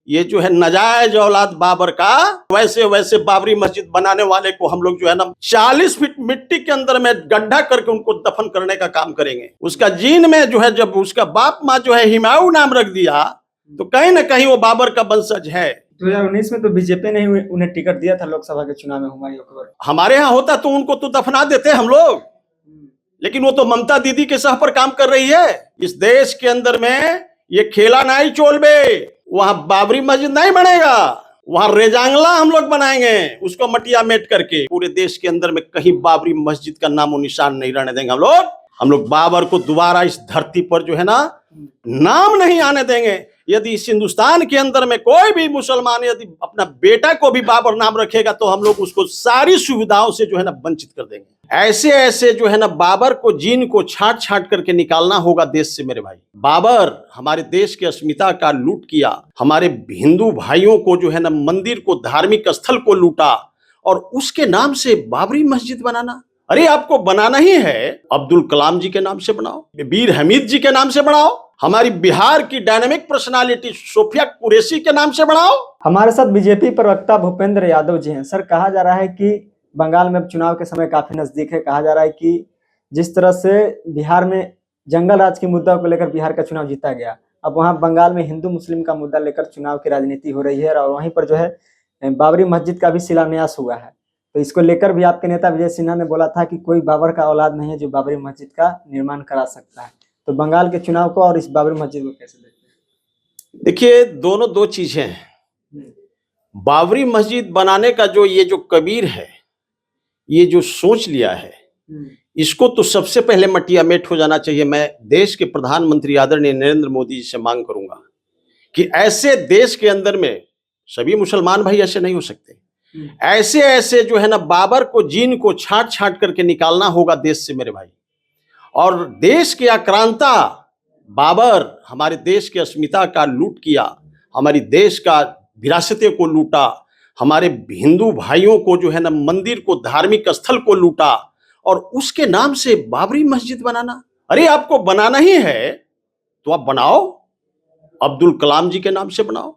ये जो है नाजायज औलाद बाबर का, वैसे वैसे बाबरी मस्जिद बनाने वाले को हम लोग जो है ना 40 फीट मिट्टी के अंदर में गड्ढा करके उनको दफन करने का काम करेंगे। उसका जीन में जो है, जब उसका बाप माँ जो है हिमायू नाम रख दिया तो कहीं ना कहीं वो बाबर का वंशज है। 2019 में तो बीजेपी ने उन्हें टिकट दिया था लोकसभा के चुनाव में, हुमायूं अकबर। हमारे यहाँ होता तो उनको तो दफना देते हम लोग, लेकिन वो तो ममता दीदी के सह पर काम कर रही है। इस देश के अंदर में ये खेला नहीं चोलबे, वहां बाबरी मस्जिद नहीं बनेगा, वहां रेजांगला हम लोग बनाएंगे उसको मटिया मेट करके। पूरे देश के अंदर में कहीं बाबरी मस्जिद का नामो निशान नहीं रहने देंगे हम लोग बाबर को दोबारा इस धरती पर जो है ना नाम नहीं आने देंगे। यदि इस हिंदुस्तान के अंदर में कोई भी मुसलमान यदि अपना बेटा को भी बाबर नाम रखेगा तो हम लोग उसको सारी सुविधाओं से जो है ना वंचित कर देंगे। ऐसे ऐसे जो है ना बाबर को जीन को छांट छांट करके निकालना होगा देश से मेरे भाई। बाबर हमारे देश की अस्मिता का लूट किया, हमारे हिंदू भाइयों को जो है ना मंदिर को, धार्मिक स्थल को लूटा, और उसके नाम से बाबरी मस्जिद बनाना। अरे आपको बनाना ही है अब्दुल कलाम जी के नाम से बनाओ, मीर हमीद जी के नाम से बनाओ, हमारी बिहार की डायनामिक पर्सनालिटी सोफिया कुरैशी के नाम से बनाओ। हमारे साथ बीजेपी प्रवक्ता भूपेंद्र यादव जी हैं। सर, कहा जा रहा है कि बंगाल में चुनाव के समय काफी नजदीक है, कहा जा रहा है कि जिस तरह से बिहार में जंगल राज के मुद्दा को लेकर बिहार का चुनाव जीता गया, अब वहां बंगाल में हिंदू मुस्लिम का मुद्दा लेकर चुनाव की राजनीति हो रही है, और वहीं पर जो है बाबरी मस्जिद का भी शिलान्यास हुआ है। तो इसको लेकर भी आपके नेता विजय सिन्हा ने बोला था कि कोई बाबर का औलाद नहीं है जो बाबरी मस्जिद का निर्माण करा सकता है। तो बंगाल के चुनाव को और इस बाबरी मस्जिद को कैसे देखते हैं? देखिए, दोनों दो चीजें हैं। बाबरी मस्जिद बनाने का जो ये जो कबीर है, ये जो सोच लिया है, इसको तो सबसे पहले मटिया मेट हो जाना चाहिए। मैं देश के प्रधानमंत्री आदरणीय नरेंद्र मोदी जी से मांग करूंगा कि ऐसे देश के अंदर में सभी मुसलमान भाई ऐसे नहीं हो सकते। ऐसे ऐसे जो है ना बाबर को जीन को छांट छांट करके निकालना होगा देश से मेरे भाई। और देश के आक्रांता बाबर हमारे देश की अस्मिता का लूट किया, हमारी देश का विरासतें को लूटा, हमारे हिंदू भाइयों को जो है ना मंदिर को, धार्मिक स्थल को लूटा, और उसके नाम से बाबरी मस्जिद बनाना। अरे आपको बनाना ही है तो आप बनाओ, अब्दुल कलाम जी के नाम से बनाओ,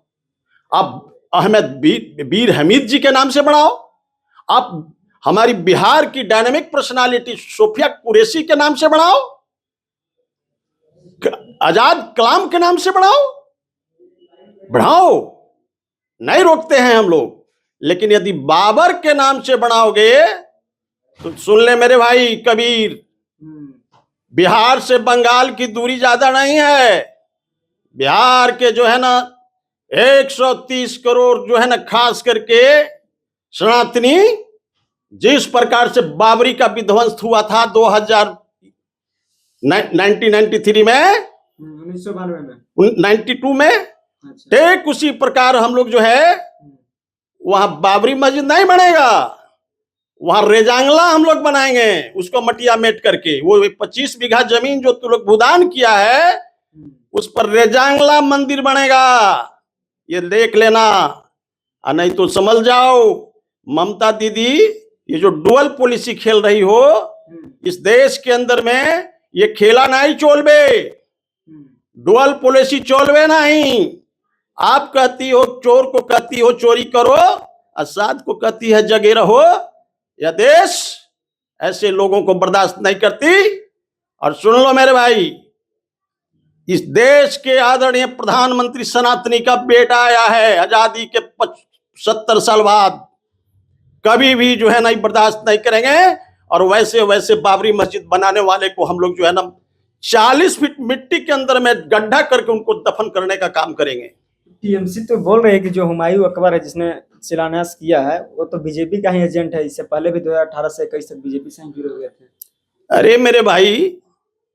आप मीर हमीद जी के नाम से बनाओ, आप हमारी बिहार की डायनामिक पर्सनालिटी सोफिया कुरैशी के नाम से बनाओ, आजाद कलाम के नाम से बढ़ाओ, नहीं रोकते हैं हम लोग। लेकिन यदि बाबर के नाम से बनाओगे तो सुन ले मेरे भाई कबीर, बिहार से बंगाल की दूरी ज्यादा नहीं है। बिहार के जो है ना 130 करोड़ जो है ना, खास करके सनातनी, जिस प्रकार से बाबरी का विध्वंस हुआ था 1993 में, 1992 में, ठीक उसी प्रकार हम लोग जो है वहां बाबरी मस्जिद नहीं बनेगा, वहां रेजांगला हम लोग बनाएंगे उसको मटिया मेट करके। वो 25 बीघा जमीन जो तू लोग भूदान किया है उस पर रेजांगला मंदिर बनेगा, ये देख लेना। नहीं तो समझ जाओ ममता दीदी, ये जो डुअल पॉलिसी खेल रही हो इस देश के अंदर में, ये खेला नहीं चोलबे, डुअल पॉलिसी चोलबे नहीं। आप कहती हो चोर को कहती हो चोरी करो, असाद को कहती है जगे रहो। यह देश ऐसे लोगों को बर्दाश्त नहीं करती। और सुन लो मेरे भाई, इस देश के आदरणीय प्रधानमंत्री सनातनी का बेटा आया है आजादी के 70 साल बाद, कभी भी जो है नहीं बर्दाश्त नहीं करेंगे। और वैसे वैसे बाबरी मस्जिद बनाने वाले को हम लोग जो है ना 40 फीट मिट्टी के अंदर में गड्ढा करके उनको दफन करने का काम करेंगे। टीएमसी तो बोल रहे हैं कि जो हुमायूं अकबर है जिसने शिलान्यास किया है वो तो बीजेपी का ही एजेंट है, इससे पहले भी 2018 से 21 तक बीजेपी से जुड़े हुए थे। अरे मेरे भाई,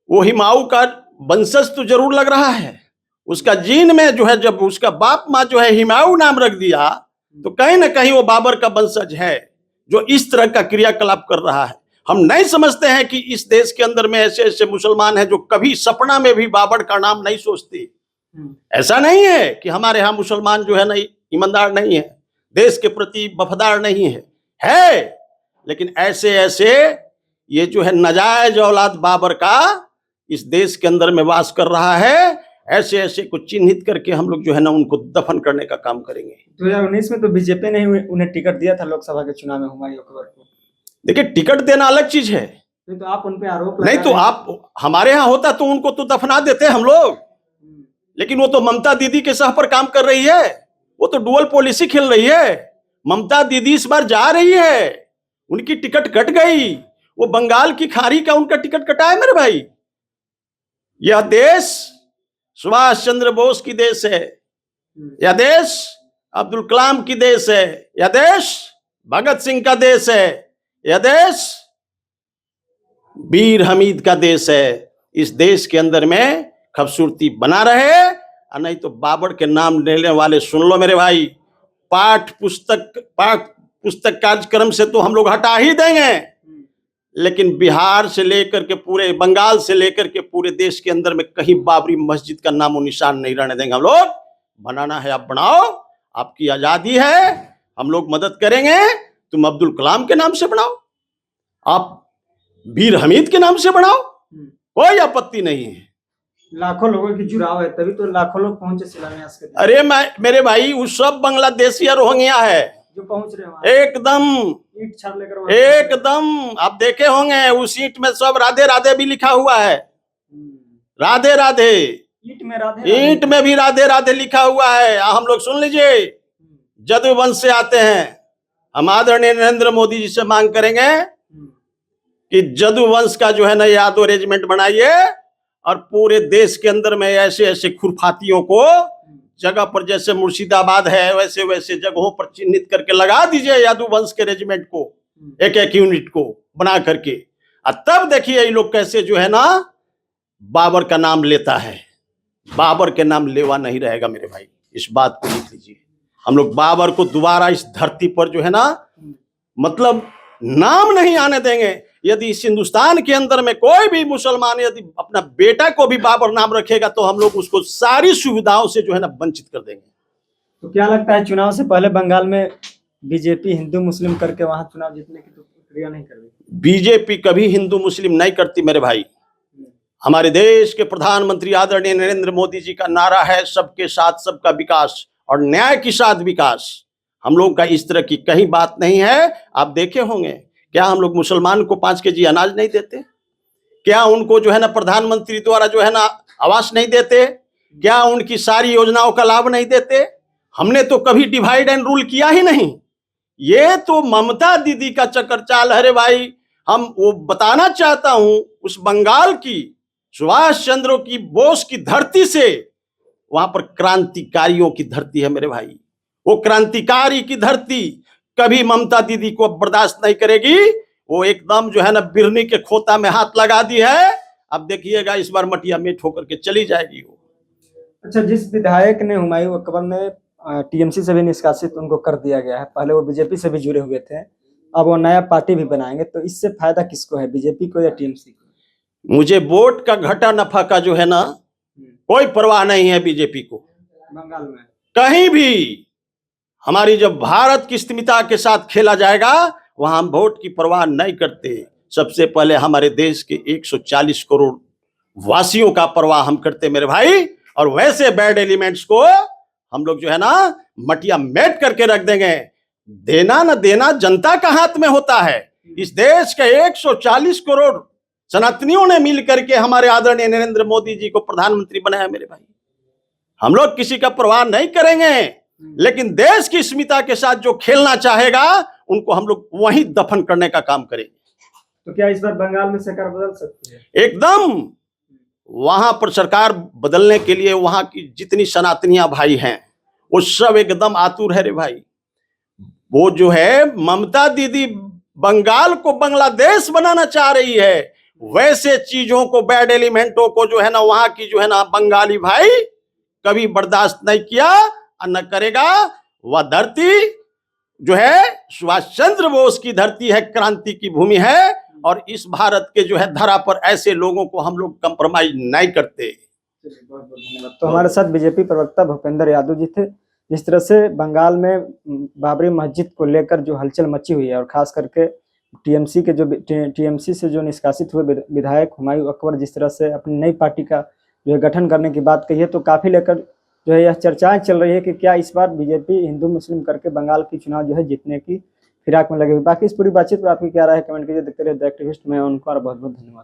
वो हुमायूं का वंशज तो जरूर लग रहा है, उसका जीन में जो है, जब उसका बाप माँ जो है हुमायूं नाम रख दिया तो कहीं ना कहीं वो बाबर का वंशज है जो इस तरह का क्रियाकलाप कर रहा है। हम नहीं समझते हैं कि इस देश के अंदर में ऐसे ऐसे मुसलमान हैं जो कभी सपना में भी बाबर का नाम नहीं सोचते। ऐसा नहीं है कि हमारे यहाँ मुसलमान जो है ना ईमानदार नहीं है, देश के प्रति वफादार नहीं है, लेकिन ऐसे ऐसे ये जो है नाजायज औलाद बाबर का इस देश के अंदर में वास कर रहा है। ऐसे ऐसे को चिन्हित करके हम लोग जो है ना उनको दफन करने का काम करेंगे। 2019 में तो बीजेपी ने ही उन्हें टिकट दिया था लोकसभा के चुनाव में, हुमायूं अकबर को। देखिए, टिकट देना अलग चीज है। नहीं तो आप उन पे आरोप नहीं लगा तो रहे हैं। आप हमारे यहाँ होता तो उनको तो दफना देते हम लोग, लेकिन वो तो ममता दीदी के सह पर काम कर रही है, वो तो डुअल पॉलिसी खेल रही है। ममता दीदी इस बार जा रही है, उनकी टिकट कट गई, वो बंगाल की खाड़ी का उनका टिकट कटा है मेरे भाई। यह देश सुभाष चंद्र बोस की देश है, यह देश अब्दुल कलाम की देश है, यह देश भगत सिंह का देश है, यह देश वीर हमीद का देश है। इस देश के अंदर में खूबसूरती बना रहे, और नहीं तो बाबर के नाम लेने वाले सुन लो मेरे भाई, पाठ पुस्तक कार्यक्रम से तो हम लोग हटा ही देंगे, लेकिन बिहार से लेकर के पूरे बंगाल से लेकर के पूरे देश के अंदर में कहीं बाबरी मस्जिद का नामो निशान नहीं रहने देंगे हम लोग। बनाना है आप बनाओ, आपकी आजादी है, हम लोग मदद करेंगे। तुम अब्दुल कलाम के नाम से बनाओ, आप वीर हमीद के नाम से बनाओ, कोई आपत्ति नहीं है। लाखों लोगों की जुड़ाव है, तभी तो लाखों लोग पहुंचे शिलान्यास के दिन। अरे मेरे भाई, वो सब बांग्लादेशी रोहिंग्या है जो पहुंच रहे वहां, एकदम ईंट छड़ लेकर वहां। एकदम आप देखे होंगे उस ईंट में सब राधे राधे भी लिखा हुआ है, राधे राधे, ईंट में राधे, ईंट में भी राधे राधे लिखा हुआ है। हम लोग सुन लीजिए, जदुवंश से आते हैं, हम आदरणीय नरेंद्र मोदी जी से मांग करेंगे कि जदुवंश का जो है ना यादव रेजिमेंट बनाइए, और पूरे देश के अंदर में ऐसे ऐसे खुरफातियों को जगह पर, जैसे मुर्शिदाबाद है वैसे वैसे जगहों पर चिन्हित करके लगा दीजिए यादव वंश के रेजिमेंट को, एक एक यूनिट को बना करके। और तब देखिए ये लोग कैसे जो है ना बाबर का नाम लेता है। बाबर के नाम लेवा नहीं रहेगा मेरे भाई, इस बात को लिख लीजिए। हम लोग बाबर को दोबारा इस धरती पर जो है ना मतलब नाम नहीं आने देंगे। यदि इस हिंदुस्तान के अंदर में कोई भी मुसलमान यदि अपना बेटा को भी बाबर नाम रखेगा तो हम लोग उसको सारी सुविधाओं से जो है ना वंचित कर देंगे। तो क्या लगता है चुनाव से पहले बंगाल में बीजेपी हिंदू मुस्लिम करके वहां चुनाव जीतने की तो प्रक्रिया नहीं कर रही? बीजेपी कभी हिंदू मुस्लिम नहीं करती मेरे भाई। हमारे देश के प्रधानमंत्री आदरणीय नरेंद्र मोदी जी का नारा है सबके साथ सबका विकास और न्याय के साथ विकास। हम लोग का इस तरह की कहीं बात नहीं है। आप देखे होंगे, क्या हम लोग मुसलमान को 5 केजी अनाज नहीं देते? क्या उनको जो है ना प्रधानमंत्री द्वारा जो है ना आवास नहीं देते? क्या उनकी सारी योजनाओं का लाभ नहीं देते? हमने तो कभी डिवाइड एंड रूल किया ही नहीं। ये तो ममता दीदी का चक्कर चाल है रे भाई। हम वो बताना चाहता हूं, उस बंगाल की सुभाष चंद्र की बोस की धरती से, वहां पर क्रांतिकारियों की धरती है मेरे भाई। वो क्रांतिकारी की धरती कभी ममता दीदी को बर्दाश्त नहीं करेगी। वो एकदम जो है ना बिरनी के खोता में हाथ लगा दी है। अब देखिएगा इस बार मटिया मेट होकर के चली जाएगी वो। अच्छा, जिस विधायक ने हुमायूं अकबर ने टीएमसी से भी निष्कासित उनको कर दिया गया है, पहले वो बीजेपी से भी जुड़े हुए थे, अब वो नया पार्टी भी बनाएंगे, तो इससे फायदा किसको है, बीजेपी को या टीएमसी को? मुझे वोट का घटा नफा का जो है ना कोई परवाह नहीं है बीजेपी को। बंगाल में कहीं भी हमारी जब भारत की अस्मिता के साथ खेला जाएगा वहां हम वोट की परवाह नहीं करते। सबसे पहले हमारे देश के 140 करोड़ वासियों का परवाह हम करते मेरे भाई। और वैसे बैड एलिमेंट्स को हम लोग जो है ना मटिया मेट करके रख देंगे। देना न देना जनता का हाथ में होता है। इस देश के 140 करोड़ सनातनियों ने मिल करके हमारे आदरणीय नरेंद्र मोदी जी को प्रधानमंत्री बनाया मेरे भाई। हम लोग किसी का परवाह नहीं करेंगे, लेकिन देश की अस्मिता के साथ जो खेलना चाहेगा उनको हम लोग वहीं दफन करने का काम करेंगे। तो क्या इस बार बंगाल में सरकार बदल सकती है? एकदम। वहां पर सरकार बदलने के लिए वहां की जितनी सनातनियां भाई हैं वो सब एकदम आतुर है रे भाई। वो जो है ममता दीदी बंगाल को बांग्लादेश बनाना चाह रही है। वैसे चीजों को, बैड एलिमेंटों को जो है ना वहां की जो है ना बंगाली भाई कभी बर्दाश्त नहीं किया और न करेगा। वह धरती जो है सुभाष चंद्र बोस की धरती है, क्रांति की भूमि है। और इस भारत के जो है धरा पर ऐसे लोगों को हम लोग कंप्रोमाइज नहीं करते। बहुत बहुत धन्यवाद। तो हमारे साथ बीजेपी प्रवक्ता भूपेंद्र यादव जी थे। जिस तरह से बंगाल में बाबरी मस्जिद को लेकर जो हलचल मची हुई है और खास करके टीएमसी से जो निष्कासित हुए विधायक हुमायूं अकबर जिस तरह से अपनी नई पार्टी का जो है गठन करने की बात कही है। तो काफी लेकर जो है यह चर्चाएं चल रही है कि क्या इस बार बीजेपी हिंदू मुस्लिम करके बंगाल की चुनाव जो है जीतने की फिराक में लगे हुए। बाकी इस पूरी बातचीत पर आपकी क्या राय है कमेंट कीजिए। देखते रहिए द एक्टिविस्ट, मैं उनका बहुत बहुत धन्यवाद।